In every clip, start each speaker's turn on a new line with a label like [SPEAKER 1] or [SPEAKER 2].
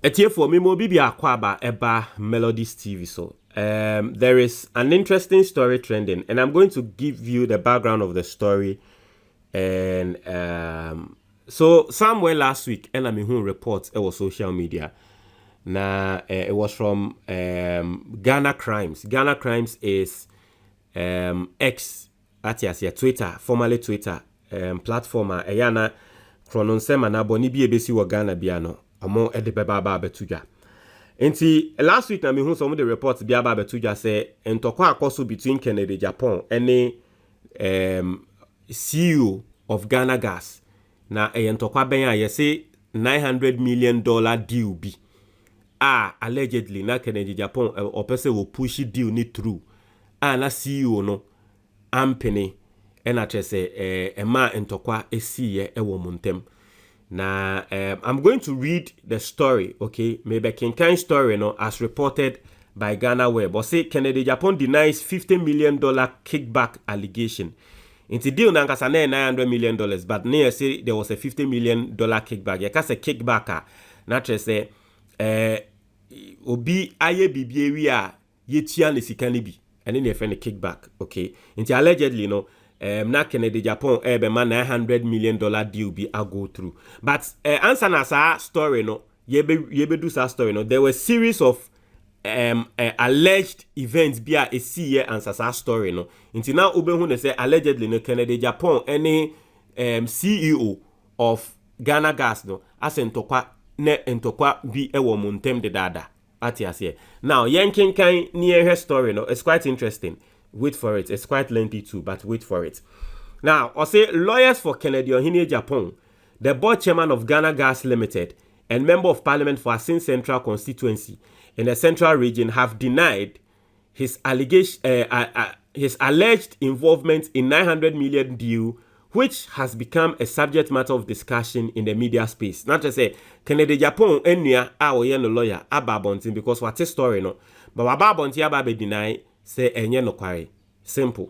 [SPEAKER 1] Etie for me mo bibi akwaba eba Melodies TV so. There is an interesting story trending, and I'm going to give you the background of the story. And so somewhere last week, and I'm who reports it was social media. Now it was from Ghana Crimes. Ghana Crimes is X Twitter, formerly Twitter platform. Ayana chrononsema na boni bi ebesi wo Ghana biano. Amo edebeba ba betuja. Enti last week na me hu some of the reports bi aba betuja say entokwa akoso between Kennedy Agyapong and CEO of Ghana Gas. Na entokwa ben ya say $900 million deal bi. Allegedly na Kennedy Agyapong opese will push deal ni through. Na CEO no ampene ena chese ema entokwa esiye ewo montem. Now, I'm going to read the story, okay? Maybe Kinkain story, no, as reported by Ghana Web. But say Kennedy Agyapong denies $50 million kickback allegation. Into deal nankasa $900 million, but near say there was a $50 million kickback. You can say kickbacker. Naturally say, obi aye bibiya ye tian sikani bi, and then you find a kickback, okay? Into allegedly, no. Na Kennedy Agyapong man $900 million deal be a go through. But answer na sa story no yebe do sa story no. There were series of alleged events be a see answer sa story no. Until now ube they say allegedly no Kennedy Agyapong any CEO of Ghana Gas no as entokwa bi ewo montem de dada. Atiase. Now yankin kan near her story no. It's quite interesting. Wait for it. It's quite lengthy too, but wait for it. Now, I'll say lawyers for Kennedy Agyapong, the board chairman of Ghana Gas Limited and member of parliament for Asin Central constituency in the central region have denied his alleged involvement in $900 million deal, which has become a subject matter of discussion in the media space. Not to say Kennedy Agyapong enya no lawyer ababontin because what a story no, but ababontin ababe deny. Say enye no kware. Simple.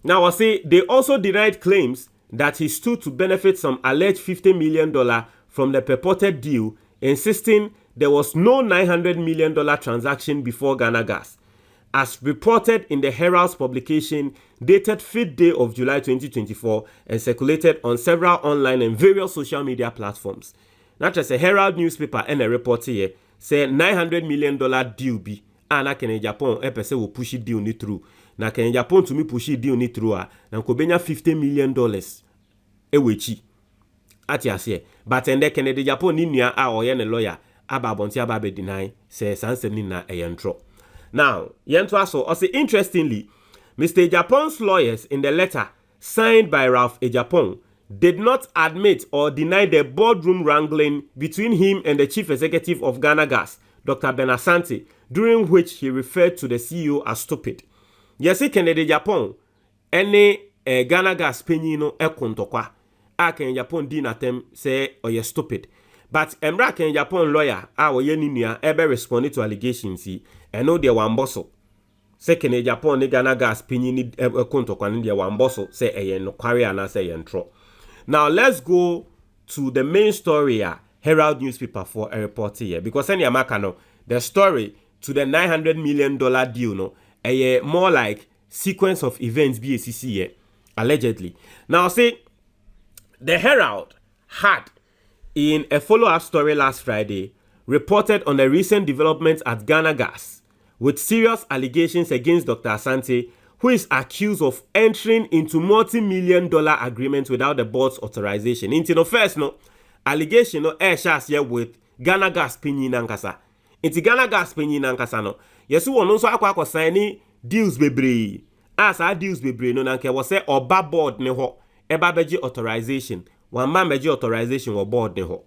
[SPEAKER 1] Now I say they also denied claims that he stood to benefit some alleged $50 million from the purported deal, insisting there was no $900 million transaction before Ghana Gas. As reported in the Herald's publication dated 5th day of July 2024 and circulated on several online and various social media platforms. Not just a Herald newspaper and a report here say $900 million deal be na Kennedy Agyapong epese will push it deal ni through. Na Kennedy Agyapong to me push it deal ni through na kobenya $50 million ewechi. Ati ase. But ende Kennedy Agyapong ni nua oye ne lawyer ababonti ababe deny say sanse ni na eyentro. Now, yentro aso also interestingly, Mr. Agyapong's lawyers in the letter signed by Ralph Agyapong did not admit or deny the boardroom wrangling between him and the chief executive of Ghana Gas, Dr. Ben Asante, during which he referred to the CEO as stupid. Yes, Kennedy Agyapong, any Ghana Gas penino kontokwa. Kennedy Agyapong din atem say oye stupid. But Emra Kennedy Agyapong lawyer oye ninia ebe responded to allegations and no de wamboso. Say Kennedy Agyapong ni Ghana Gas penini kontokwa ni de wamboso say eye no kware ana say yentro. Now let's go to the main story Herald newspaper for a report here because any Amakano the story to the $900 million deal no a more like sequence of events BACC here allegedly. Now say the Herald had in a follow-up story last Friday reported on the recent developments at Ghana Gas with serious allegations against Dr. Asante, who is accused of entering into multi-million-dollar agreements without the board's authorization. Into the first no allegation no shares here with Ghana Gas pinyi nankasa. Into Ghana Gas pinyi nankasa no. Yesu wono so akwa sign deals bebre. Asa deals bebre no nanke wo say oba board ne ho eba beji authorization. One man beji authorization or board ne ho.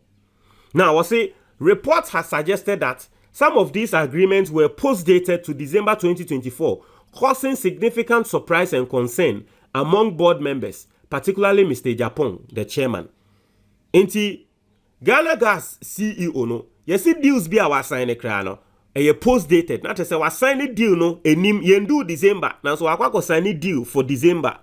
[SPEAKER 1] Now we say reports have suggested that some of these agreements were post-dated to December 2024, causing significant surprise and concern among board members, particularly Mr. Agyapong, the chairman. Inti Ghana Gas CEO no, yesi deals be our sign kra no, e post dated. Not to say was sign deal no, enim yendu December. Now so akwa sign deal for December.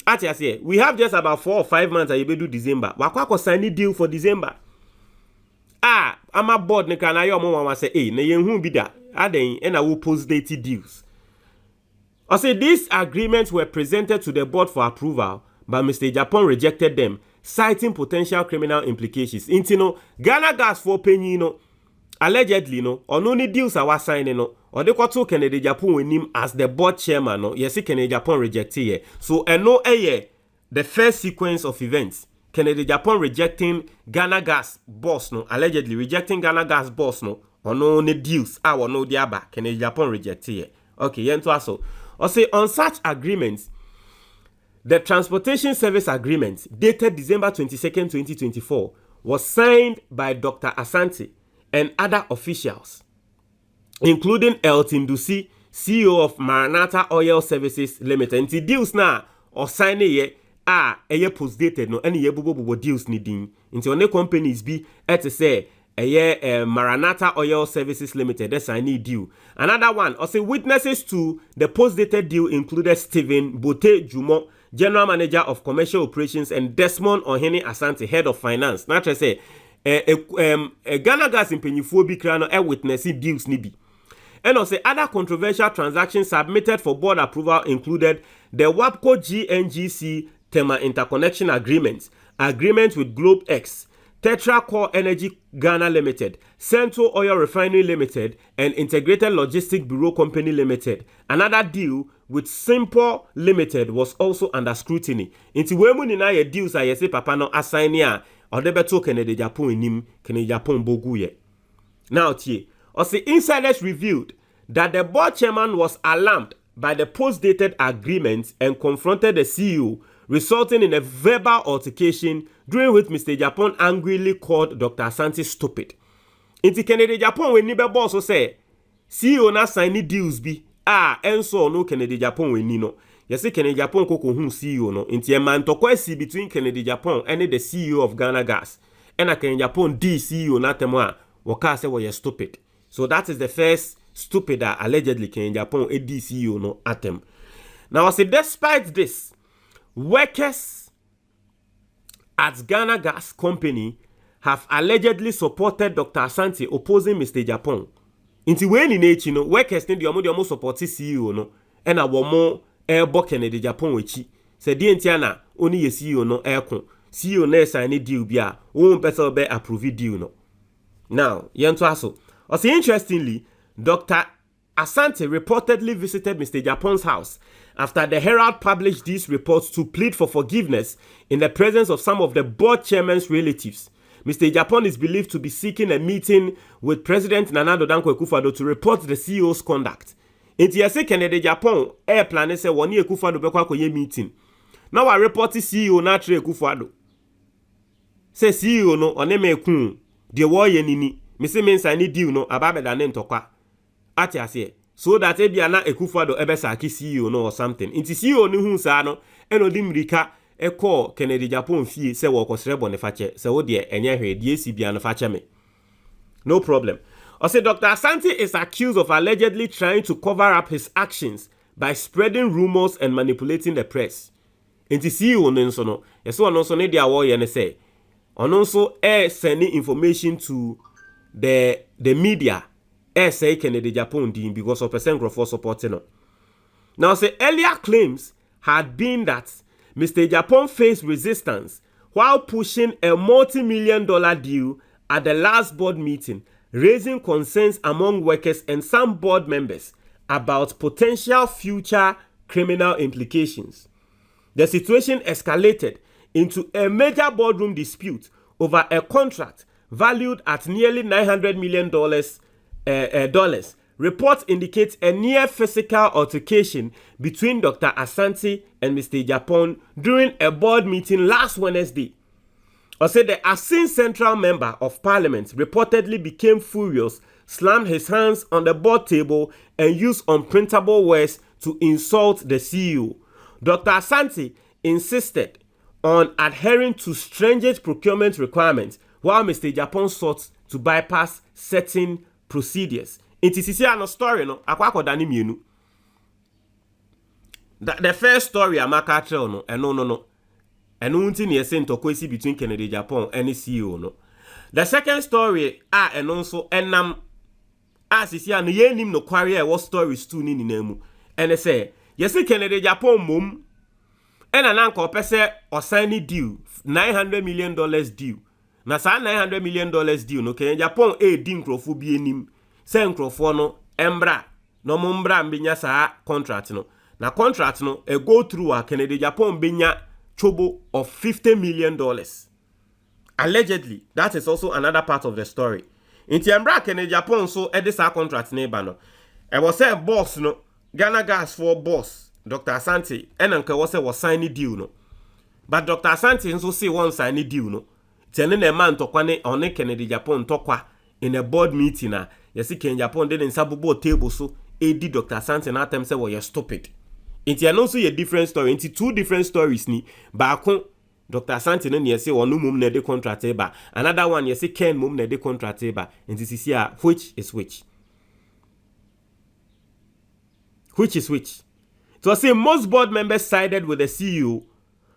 [SPEAKER 1] Ati say we have just about 4 or 5 months a do December. Wakwa sign deal for December. ama board ne kana yo mo mama say na yenhu bi da aden na wo post date deals. I say these agreements were presented to the board for approval, but Mr. Agyapong rejected them, citing potential criminal implications. Intino Ghana Gas for penny no allegedly no or no deals are signing no or they got to Kennedy Agyapong with him as the board chairman no yes Kennedy Agyapong rejected here. So the first sequence of events. Kennedy Agyapong rejecting Ghana Gas boss no allegedly rejecting Ghana Gas boss no or no deals or no diaba Kennedy Agyapong rejected here. Okay, yento aso. Or say on such agreements, the Transportation Service Agreement dated December 22nd, 2024 was signed by Dr. Asante and other officials, including Elton Dusi, CEO of Maranatha Oil Services Limited. And the deals now or signing ye post dated no any bubo deals needing into one companies be at say Maranatha Oil Services Limited. That's I need deal. Another one, also witnesses to the post-dated deal included Stephen Bote Jumo, General Manager of Commercial Operations, and Desmond Ohene Asante, Head of Finance. Not to say, Ghana Gas in Penyufobi Krano witnessing deals nibi. And also other controversial transactions submitted for board approval included the WAPCO GNGC Tema Interconnection Agreement, agreement with GlobeX, Tetra Core Energy Ghana Limited, Central Oil Refinery Limited, and Integrated Logistic Bureau Company Limited. Another deal with Simple Limited was also under scrutiny. Inti wemu ni na ye deals a yese papa no assign ya odebeto Kennedy Agyapong inim Kennedy Agyapong bogu ye. Now tie, the insiders revealed that the board chairman was alarmed by the post-dated agreement and confronted the CEO, resulting in a verbal altercation during which Mr. Agyapong angrily called Dr. Asante stupid. Inti Kennedy Agyapong when nibe boss say CEO na sign deals bi enso no Kennedy Agyapong when no. Yes, Kennedy Agyapong koko hu CEO no. Inti man tokwesi between Kennedy Agyapong and the CEO of Ghana Gas. And Kennedy Agyapong D CEO na temwa waka say we stupid. So that is the first stupid that allegedly Kennedy Agyapong a D CEO no atem. Now I say despite this, workers at Ghana Gas Company have allegedly supported Dr. Asante opposing Mr. Agyapong. Inti when in echi no workers need the omo support CEO no and a womo airbo Kennedy Agyapong wechi. Se di entiana oni ye CEO no aircon. CEO na sign deal bia won better be approve deal no. Now, yento aso. Also interestingly, Dr. Asante reportedly visited Mr. Agyapong's house after the Herald published these reports to plead for forgiveness in the presence of some of the board chairman's relatives. Mr. Agyapong is believed to be seeking a meeting with President Nana Addo Dankwa Akufo-Addo to report the CEO's conduct. Inti yase Kennedy Agyapong plan say woni Akufo-Addo bekwa akoye meeting. Now I report CEO na tre Akufo-Addo. Say CEO no oneme kun de wo ye nini. Me say men sign deal no ababe da ne ntokwa. Ati ase so that ebia na Akufo-Addo ebesaki CEO no or something. Inti CEO ni hu sa no eno di mrika call Kennedy Agyapong fie say wo kosre bone fache say wo de enye hwe die si bia no fache me. No problem. I say Dr. Asante is accused of allegedly trying to cover up his actions by spreading rumors and manipulating the press. Inti CEO no nso no yeso no nso ne dia wo ye ne say ono nso sending information to the media say Kennedy Agyapong din because of percent for supporting no. Now say earlier claims had been that Mr. Agyapong faced resistance while pushing a multi-million-dollar deal at the last board meeting, raising concerns among workers and some board members about potential future criminal implications. The situation escalated into a major boardroom dispute over a contract valued at nearly $900 million. Reports indicate a near physical altercation between Dr. Asante and Mr. Agyapong during a board meeting last Wednesday. Or said the Asin Central Member of Parliament reportedly became furious, slammed his hands on the board table, and used unprintable words to insult the CEO. Dr. Asante insisted on adhering to stringent procurement requirements, while Mr. Agyapong sought to bypass certain procedures. It is a story, no? Dani mienu. The first story Amaka tell no, no. And unti ni esen to kwesi between Kennedy Agyapong and the CEO no. The second story and also enam as is ya no yenim no kware what stories too ni nemu. And they say, yes, Kennedy Agyapong mum and an uncle pese or sign deal $900 million deal. Na sa $900 million deal no Kennedy Agyapong din krofo bi enim. Se nkrofo no embra no mumbra mbinya sa contract no. Na contract no go through a Kennedy Agyapong binya chobo of $50 million. Allegedly, that is also another part of the story. Inti embra Kennedy Agyapong so edisa contract neighbor no. E was say boss no Ghana Gas for boss Dr. Asante and Uncle was signing deal no. But Dr. Asante also say one signing deal no. Tene a man to kwane on Kennedy Agyapong tokwa in a board meeting na yesi Kennedy Agyapong did in sabubo table so AD Dr. Asante na them say well you're stupid. Inti and also a different story. Inti two different stories ni baako Dr. Asante no yesi onu mum na de contract eba. Another one yesi Ken mum na de contract eba. Inti sisia which is which? Which is which? So I say most board members sided with the CEO,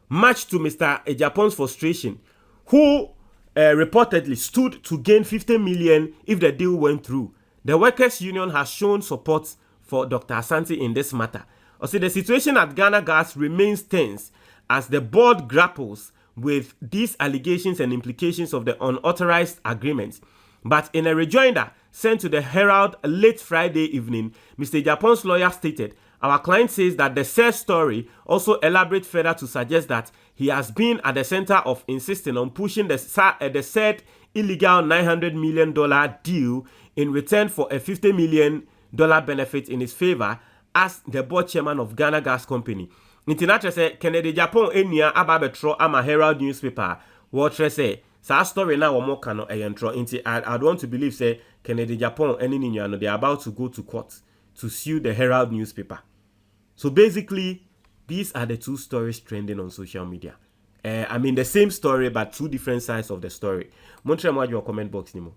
[SPEAKER 1] much to Mr. Agyapong's frustration, who reportedly stood to gain $50 million if the deal went through. The workers' union has shown support for Dr. Asante in this matter. I say the situation at Ghana Gas remains tense as the board grapples with these allegations and implications of the unauthorized agreement. But in a rejoinder sent to the Herald late Friday evening, Mr. Agyapong's lawyer stated, our client says that the said story also elaborates further to suggest that he has been at the center of insisting on pushing the said illegal $900 million deal in return for a $50 million benefit in his favor as the board chairman of Ghana Gas Company. International say Kennedy Agyapong enia ababetro ama Herald newspaper what say sa story na womo kano eyentro inti I'd want to believe say Kennedy Agyapong any ninyano they are about to go to court to sue the Herald newspaper. So basically these are the two stories trending on social media. I mean the same story but two different sides of the story. Montre mo your comment box nimo.